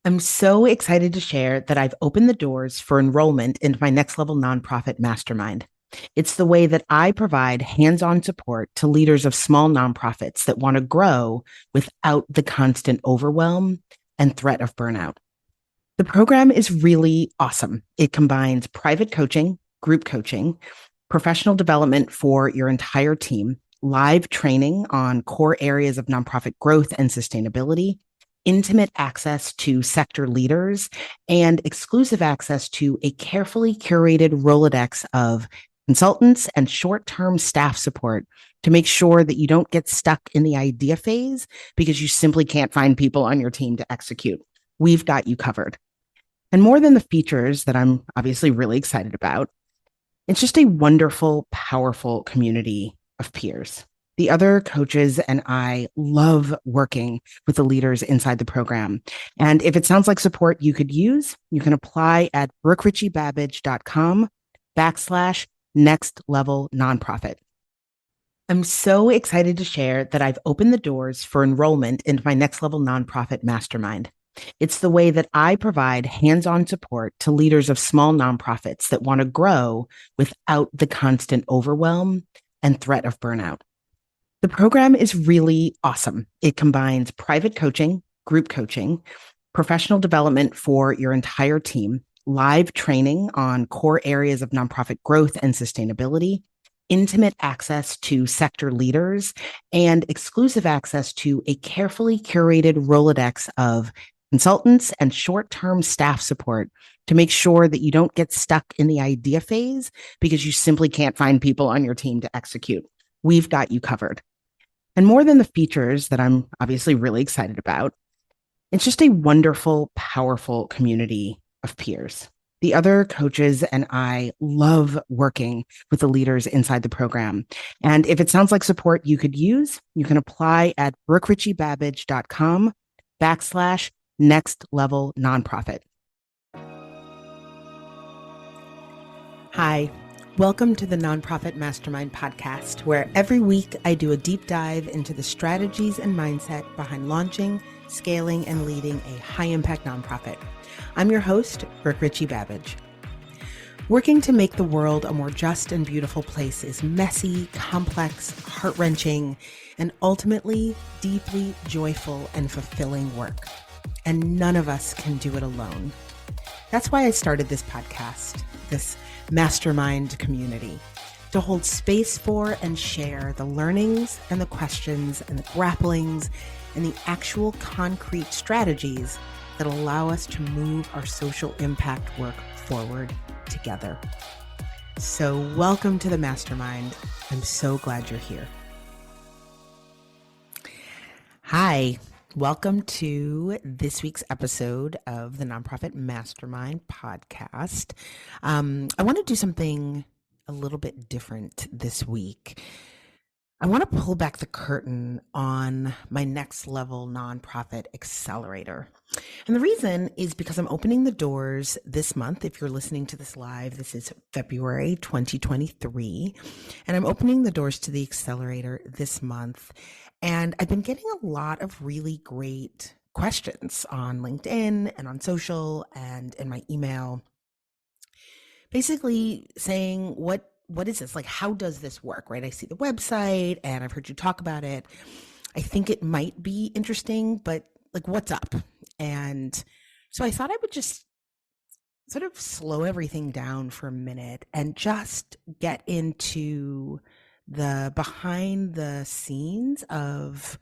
I'm so excited to share that I've opened the doors for enrollment into my next level nonprofit mastermind. It's the way that I provide hands on support to leaders of small nonprofits that want to grow without the constant overwhelm and threat of burnout. The program is really awesome. It combines private coaching, group coaching, professional development for your entire team, live training on core areas of nonprofit growth and sustainability, intimate access to sector leaders, and exclusive access to a carefully curated Rolodex of consultants and short term staff support to make sure that you don't get stuck in the idea phase because you simply can't find people on your team to execute. We've got you covered. And more than the features that I'm obviously really excited about, it's just a wonderful, powerful community of peers. The other coaches and I love working with the leaders inside the program. And if it sounds like support you could use, you can apply at Richie-Babbage.com/ next level nonprofit. I'm so excited to share that I've opened the doors for enrollment into my next level nonprofit mastermind. It's the way that I provide hands on support to leaders of small nonprofits that want to grow without the constant overwhelm and threat of burnout. The program is really awesome. It combines private coaching, group coaching, professional development for your entire team, live training on core areas of nonprofit growth and sustainability, intimate access to sector leaders, and exclusive access to a carefully curated Rolodex of consultants and short term staff support to make sure that you don't get stuck in the idea phase because you simply can't find people on your team to execute. We've got you covered. And more than the features that I'm obviously really excited about, it's just a wonderful, powerful community of peers. The other coaches and I love working with the leaders inside the program. And if it sounds like support you could use, you can apply at Richie-Babbage.com/ next level nonprofit. Hi, welcome to the Nonprofit Mastermind podcast, where every week I do a deep dive into the strategies and mindset behind launching, scaling, and leading a high impact nonprofit. I'm your host, Richie-Babbage. Working to make the world a more just and beautiful place is messy, complex, heart-wrenching, and ultimately deeply joyful and fulfilling work. And none of us can do it alone. That's why I started this podcast, this mastermind community, to hold space for and share the learnings and the questions and the grapplings and the actual concrete strategies that allow us to move our social impact work forward together. So welcome to the mastermind. I'm so glad you're here. Hi. Welcome to this week's episode of the Nonprofit Mastermind podcast. I want to do something a little bit different this week. I want to pull back the curtain on my next level nonprofit accelerator. And the reason is because I'm opening the doors this month. If you're listening to this live, this is February 2023. And I'm opening the doors to the accelerator this month. And I've been getting a lot of really great questions on LinkedIn and on social and in my email, basically saying, what is this? Like, how does this work, right? I see the website and I've heard you talk about it. I think it might be interesting, but like, what's up? And so I thought I would just sort of slow everything down for a minute and just get into the behind the scenes of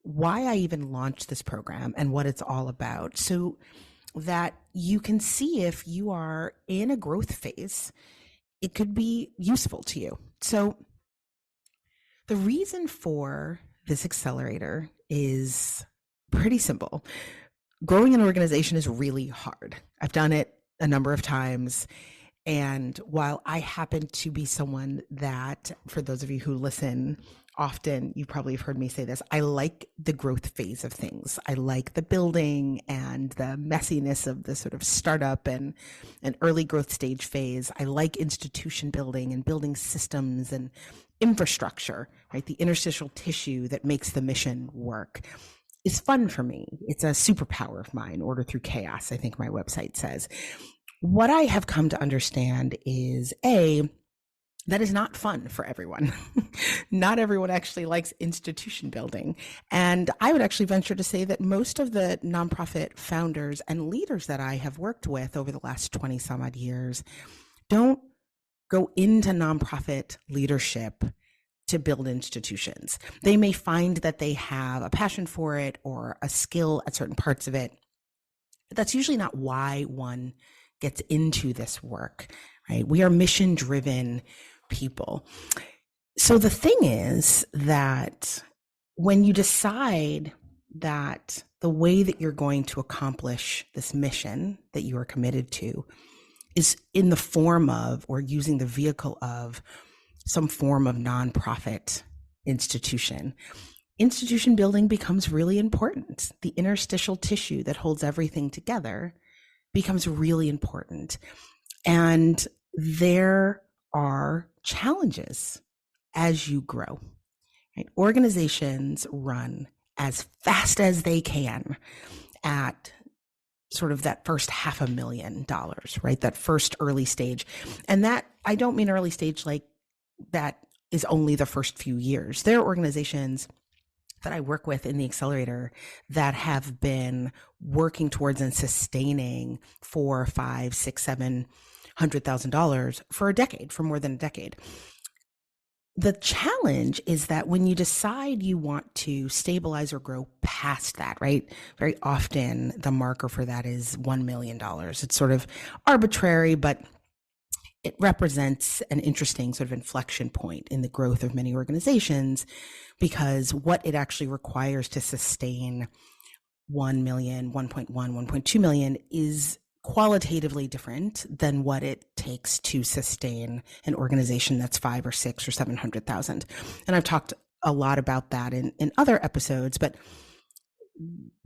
why I even launched this program and what it's all about, so that you can see if you are in a growth phase, it could be useful to you. So the reason for this accelerator is pretty simple. Growing an organization is really hard. I've done it a number of times. And while I happen to be someone that, for those of you who listen often, you probably have heard me say this, I like the growth phase of things. I like the building and the messiness of the sort of startup and an early growth stage phase. I like institution building and building systems and infrastructure, right? The interstitial tissue that makes the mission work. is fun for me. It's a superpower of mine, order through chaos, I think my website says. What I have come to understand is that is not fun for everyone. Not everyone actually likes institution building. And I would actually venture to say that most of the nonprofit founders and leaders that I have worked with over the last 20 some odd years don't go into nonprofit leadership to build institutions. They may find that they have a passion for it or a skill at certain parts of it. But that's usually not why one gets into this work, right? We are mission-driven people. So the thing is that when you decide that the way that you're going to accomplish this mission that you are committed to is in the form of, or using the vehicle of, some form of nonprofit institution building becomes really important. The interstitial tissue that holds everything together becomes really important. And there are challenges as you grow. Right? Organizations run as fast as they can at sort of that first $500,000, right? That first early stage. And that, I don't mean early stage like that is only the first few years. There are organizations that I work with in the accelerator that have been working towards and sustaining $4, $5, $6, $700,000 for a decade, for more than a decade. The challenge is that when you decide you want to stabilize or grow past that, right? Very often the marker for that is $1 million. It's sort of arbitrary, but it represents an interesting sort of inflection point in the growth of many organizations, because what it actually requires to sustain 1 million, 1.1, 1.2 million is qualitatively different than what it takes to sustain an organization that's 5 or 6 or 700,000. And I've talked a lot about that in other episodes, but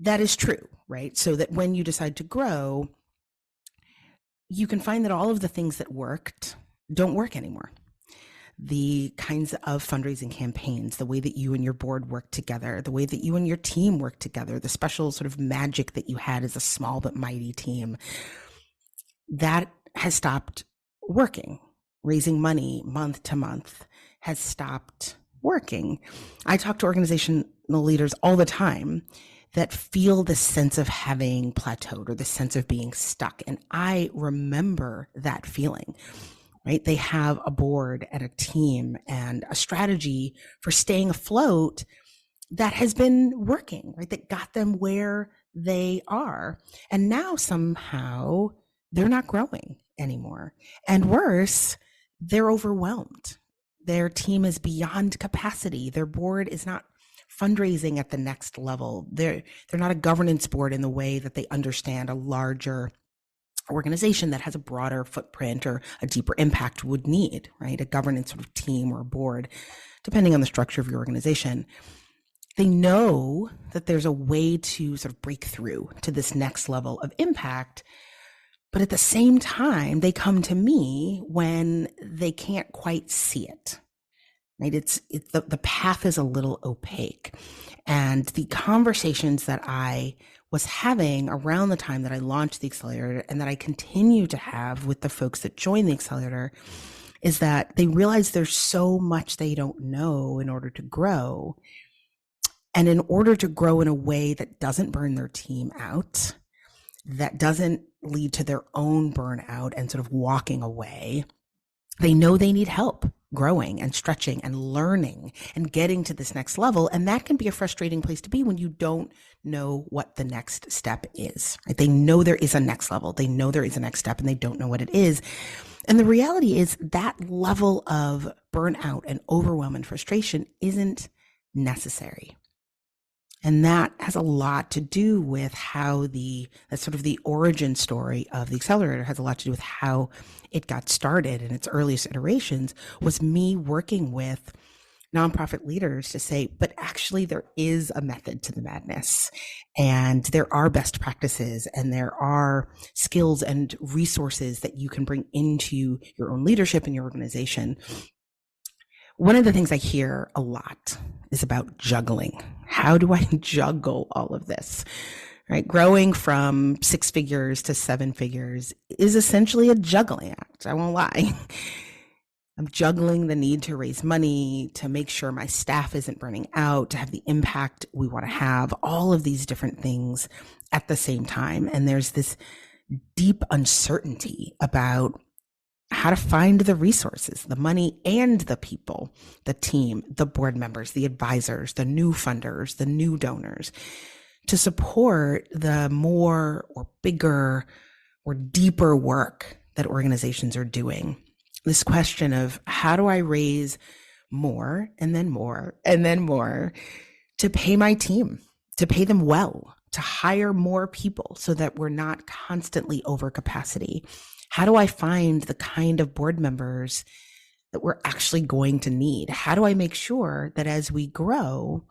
that is true, right? So that when you decide to grow, you can find that all of the things that worked don't work anymore. The kinds of fundraising campaigns, the way that you and your board work together, the way that you and your team work together, the special sort of magic that you had as a small but mighty team, that has stopped working. Raising money month to month has stopped working. I talk to organizational leaders all the time that feel the sense of having plateaued or the sense of being stuck. And I remember that feeling, right? They have a board and a team and a strategy for staying afloat that has been working, right? That got them where they are. And now somehow they're not growing anymore. And worse, they're overwhelmed. Their team is beyond capacity. Their board is not fundraising at the next level. They're not a governance board in the way that they understand a larger organization that has a broader footprint or a deeper impact would need, right? A governance sort of team or board, depending on the structure of your organization. They know that there's a way to sort of break through to this next level of impact, but at the same time, they come to me when they can't quite see it. Right? The path is a little opaque. And the conversations that I was having around the time that I launched the accelerator and that I continue to have with the folks that join the accelerator is that they realize there's so much they don't know in order to grow. And in order to grow in a way that doesn't burn their team out, that doesn't lead to their own burnout and sort of walking away, they know they need help growing and stretching and learning and getting to this next level. And that can be a frustrating place to be when you don't know what the next step is. Right? They know there is a next level. They know there is a next step and they don't know what it is. And the reality is that level of burnout and overwhelm and frustration isn't necessary. And that has a lot to do with how that's sort of the origin story of the accelerator has a lot to do with how it got started in its earliest iterations, was me working with nonprofit leaders to say, but actually there is a method to the madness, and there are best practices, and there are skills and resources that you can bring into your own leadership and your organization One of the things I hear a lot is about juggling. How do I juggle all of this? Right? Growing from 6 figures to 7 figures is essentially a juggling act. I won't lie. I'm juggling the need to raise money, to make sure my staff isn't burning out, to have the impact we want to have, all of these different things at the same time. And there's this deep uncertainty about how to find the resources, the money and the people, the team, the board members, the advisors, the new funders, the new donors to support the more or bigger or deeper work that organizations are doing. This question of how do I raise more and then more and then more to pay my team, to pay them well, to hire more people so that we're not constantly over capacity. How do I find the kind of board members that we're actually going to need? How do I make sure that as we grow,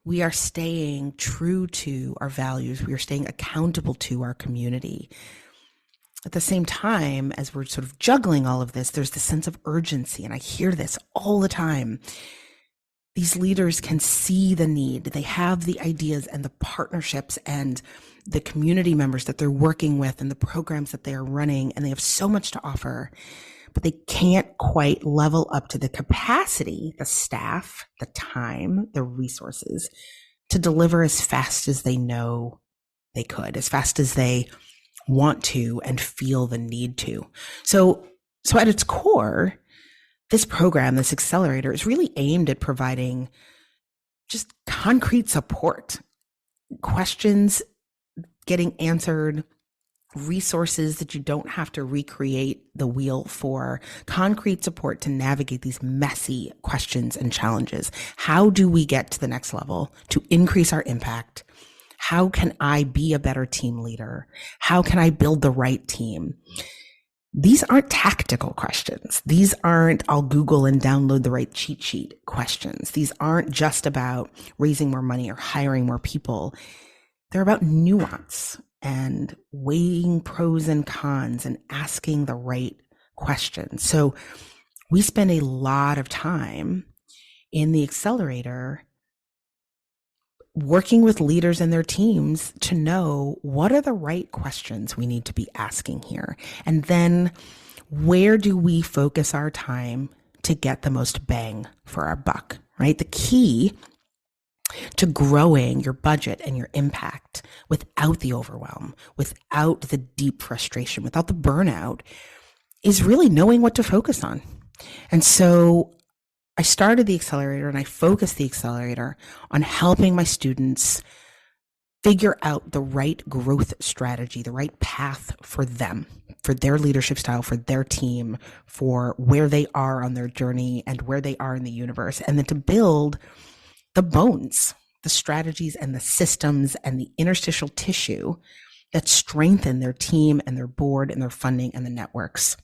we are staying true to our values, we are staying accountable to our community? At the same time, as we're sort of juggling all of this, there's this sense of urgency, and I hear this all the time. These leaders can see the need. They have the ideas and the partnerships and the community members that they're working with and the programs that they are running, and they have so much to offer, but they can't quite level up to the capacity, the staff, the time, the resources to deliver as fast as they know they could, as fast as they want to and feel the need to. So at its core, this program, this accelerator, is really aimed at providing just concrete support, questions getting answered, resources that you don't have to recreate the wheel for, concrete support to navigate these messy questions and challenges. How do we get to the next level to increase our impact? How can I be a better team leader? How can I build the right team? These aren't tactical questions. These aren't I'll Google and download the right cheat sheet questions. These aren't just about raising more money or hiring more people. They're about nuance and weighing pros and cons and asking the right questions. So we spend a lot of time in the accelerator working with leaders and their teams to know what are the right questions we need to be asking here. And then where do we focus our time to get the most bang for our buck, right? The key to growing your budget and your impact without the overwhelm, without the deep frustration, without the burnout, is really knowing what to focus on. And so I started the accelerator and I focused the accelerator on helping my students figure out the right growth strategy, the right path for them, for their leadership style, for their team, for where they are on their journey and where they are in the universe, and then to build the bones, the strategies and the systems and the interstitial tissue that strengthen their team and their board and their funding and the networks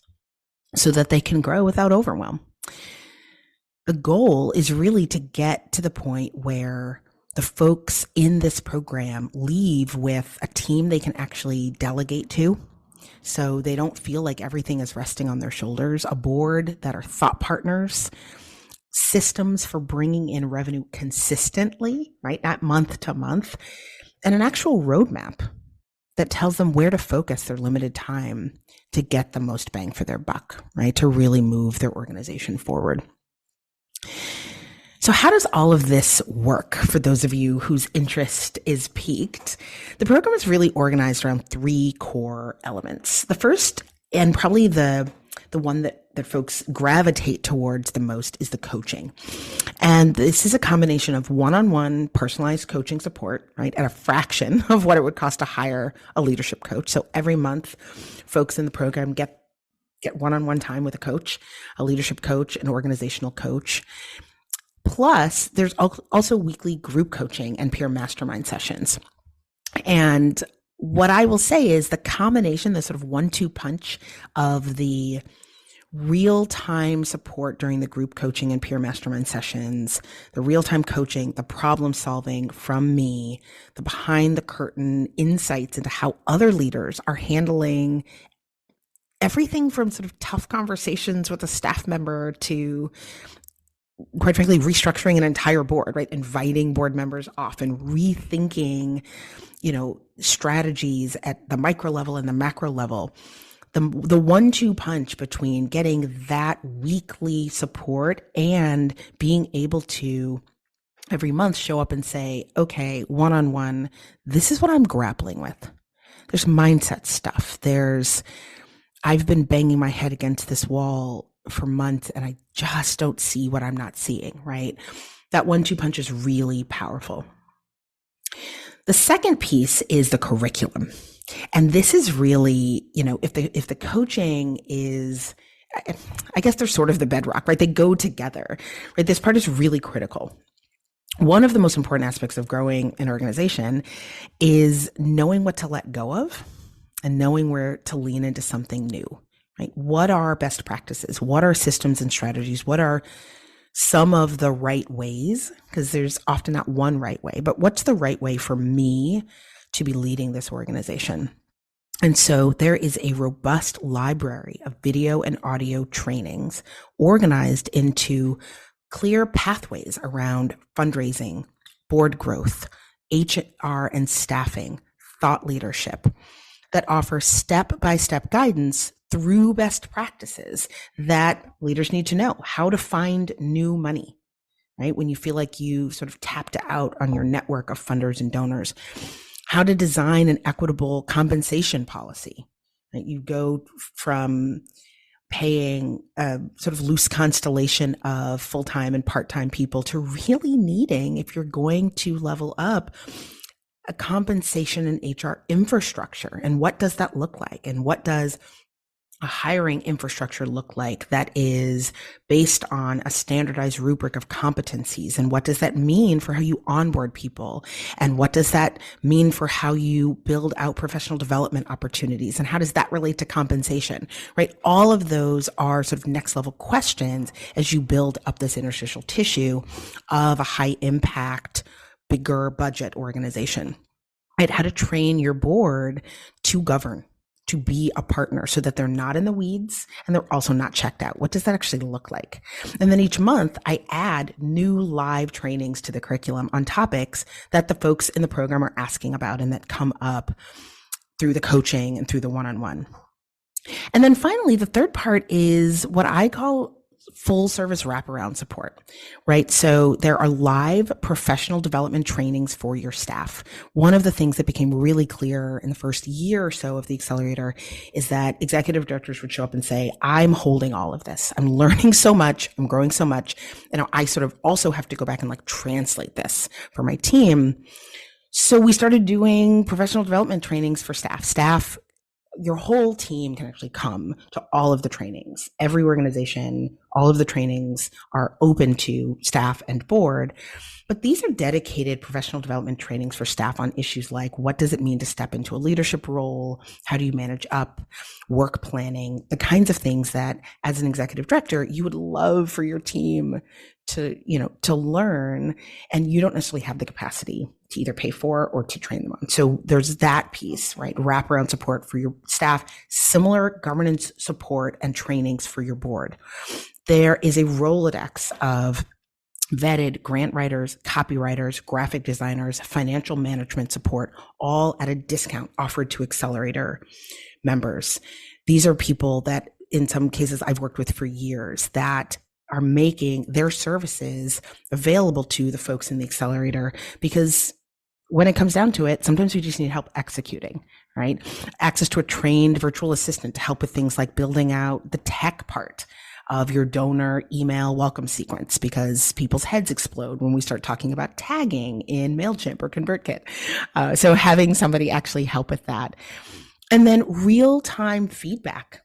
so that they can grow without overwhelm. The goal is really to get to the point where the folks in this program leave with a team they can actually delegate to, so they don't feel like everything is resting on their shoulders, a board that are thought partners, systems for bringing in revenue consistently, right? Not month to month, and an actual roadmap that tells them where to focus their limited time to get the most bang for their buck, right? To really move their organization forward. So how does all of this work for those of you whose interest is piqued? The program is really organized around 3 core elements. The first, and probably the one that folks gravitate towards the most, is the coaching. And this is a combination of one-on-one personalized coaching support, right, at a fraction of what it would cost to hire a leadership coach. So every month, folks in the program get one-on-one time with a coach, a leadership coach, an organizational coach. Plus, there's also weekly group coaching and peer mastermind sessions. And what I will say is the combination, the sort of 1-2 punch of the real-time support during the group coaching and peer mastermind sessions, the real-time coaching, the problem solving from me, the behind the curtain insights into how other leaders are handling everything from sort of tough conversations with a staff member to, quite frankly, restructuring an entire board, right? Inviting board members off and rethinking, strategies at the micro level and the macro level. The 1-2 punch between getting that weekly support and being able to every month show up and say, okay, one-on-one, this is what I'm grappling with. There's mindset stuff. I've been banging my head against this wall for months and I just don't see what I'm not seeing, right? That 1-2 punch is really powerful. The second piece is the curriculum. And this is really, if the coaching is, I guess they're sort of the bedrock, right? They go together, right? This part is really critical. One of the most important aspects of growing an organization is knowing what to let go of and knowing where to lean into something new, right? What are best practices? What are systems and strategies? What are some of the right ways? Because there's often not one right way, but what's the right way for me to be leading this organization? And so there is a robust library of video and audio trainings organized into clear pathways around fundraising, board growth, HR and staffing, thought leadership that offer step-by-step guidance through best practices that leaders need to know. How to find new money, right? When you feel like you sort of tapped out on your network of funders and donors. How to design an equitable compensation policy, right? You go from paying a sort of loose constellation of full-time and part-time people to really needing, if you're going to level up, a compensation and HR infrastructure. And what does that look like? And what does a hiring infrastructure look like that is based on a standardized rubric of competencies? And what does that mean for how you onboard people? And what does that mean for how you build out professional development opportunities? And how does that relate to compensation, right? All of those are sort of next level questions as you build up this interstitial tissue of a high impact, bigger budget organization, right? How to train your board to govern, to be a partner so that they're not in the weeds and they're also not checked out. What does that actually look like? And then each month I add new live trainings to the curriculum on topics that the folks in the program are asking about and that come up through the coaching and through the one-on-one. And then finally, the third part is what I call full service wraparound support, right? So there are live professional development trainings for your staff. One of the things that became really clear in the first year or so of the accelerator is that executive directors would show up and say, I'm holding all of this. I'm learning so much. I'm growing so much. And I sort of also have to go back and translate this for my team. So we started doing professional development trainings for staff. Your whole team can actually come to all of the trainings. Every organization, all of the trainings are open to staff and board, but these are dedicated professional development trainings for staff on issues like what does it mean to step into a leadership role? How do you manage up, work planning, the kinds of things that as an executive director, you would love for your team to learn, and you don't necessarily have the capacity to either pay for or to train them on. So there's that piece, right? Wraparound support for your staff, similar governance support and trainings for your board. There is a Rolodex of vetted grant writers, copywriters, graphic designers, financial management support, all at a discount offered to Accelerator members. These are people that in some cases I've worked with for years that are making their services available to the folks in the accelerator, because when it comes down to it, sometimes we just need help executing, right? Access to a trained virtual assistant to help with things like building out the tech part of your donor email welcome sequence, because people's heads explode when we start talking about tagging in MailChimp or ConvertKit. So having somebody actually help with that. And then real-time feedback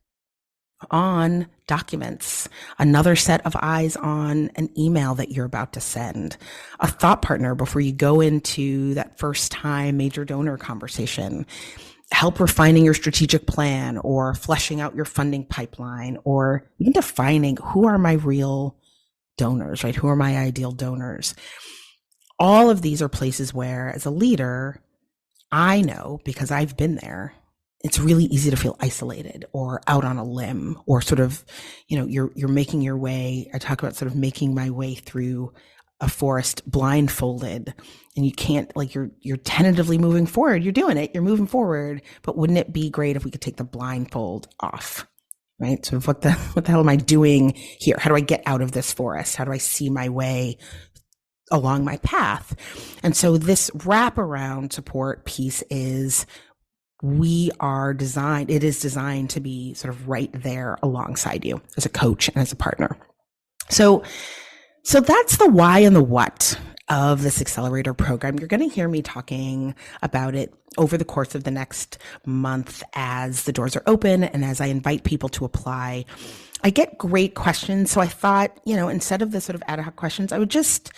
on documents, another set of eyes on an email that you're about to send, a thought partner before you go into that first time major donor conversation, help refining your strategic plan or fleshing out your funding pipeline, or even defining who are my real donors, right? Who are my ideal donors? All of these are places where, as a leader, I know, because I've been there, it's really easy to feel isolated or out on a limb, or sort of, you're making your way. I talk about sort of making my way through a forest blindfolded, and you can't, like, you're tentatively moving forward. You're doing it. You're moving forward. But wouldn't it be great if we could take the blindfold off? Right? Sort of what the hell am I doing here? How do I get out of this forest? How do I see my way along my path? And so this wraparound support piece is it is designed to be sort of right there alongside you as a coach and as a partner. So that's the why and the what of this accelerator program. You're going to hear me talking about it over the course of the next month as the doors are open and as I invite people to apply. I get great questions. So I thought, instead of the sort of ad hoc questions, I would just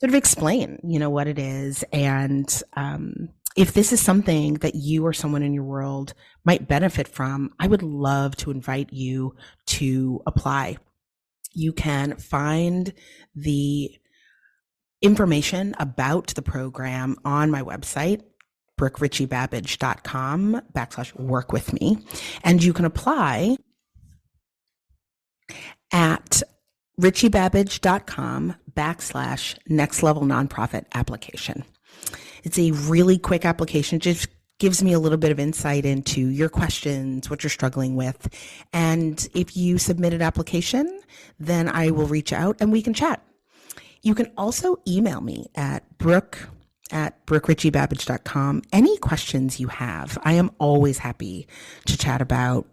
sort of explain, what it is. And if this is something that you or someone in your world might benefit from, I would love to invite you to apply. You can find the information about the program on my website, Richie-Babbage.com/work-with-me. And you can apply at Richie-Babbage.com/next-level-nonprofit-application. It's a really quick application. Just gives me a little bit of insight into your questions, what you're struggling with. And if you submit an application, then I will reach out and we can chat. You can also email me at Richie-Babbage.com. Any questions you have, I am always happy to chat about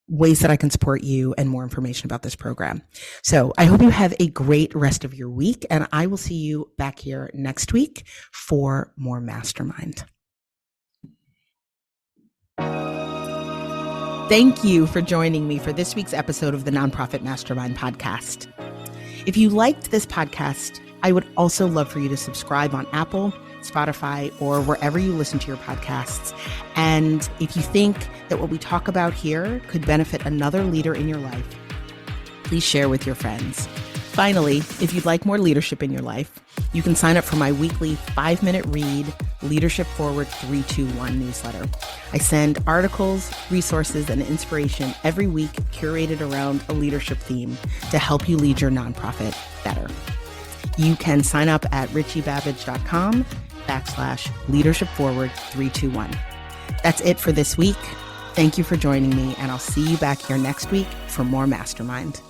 ways that I can support you and more information about this program. So I hope you have a great rest of your week, and I will see you back here next week for more Mastermind. Thank you for joining me for this week's episode of the Nonprofit Mastermind podcast. If you liked this podcast, I would also love for you to subscribe on Apple, Spotify, or wherever you listen to your podcasts. And if you think that what we talk about here could benefit another leader in your life, please share with your friends. Finally, if you'd like more leadership in your life, you can sign up for my weekly 5-minute read Leadership Forward 321 newsletter. I send articles, resources, and inspiration every week curated around a leadership theme to help you lead your nonprofit better. You can sign up at Richie-Babbage.com/Leadership Forward 321. That's it for this week. Thank you for joining me, and I'll see you back here next week for more Mastermind.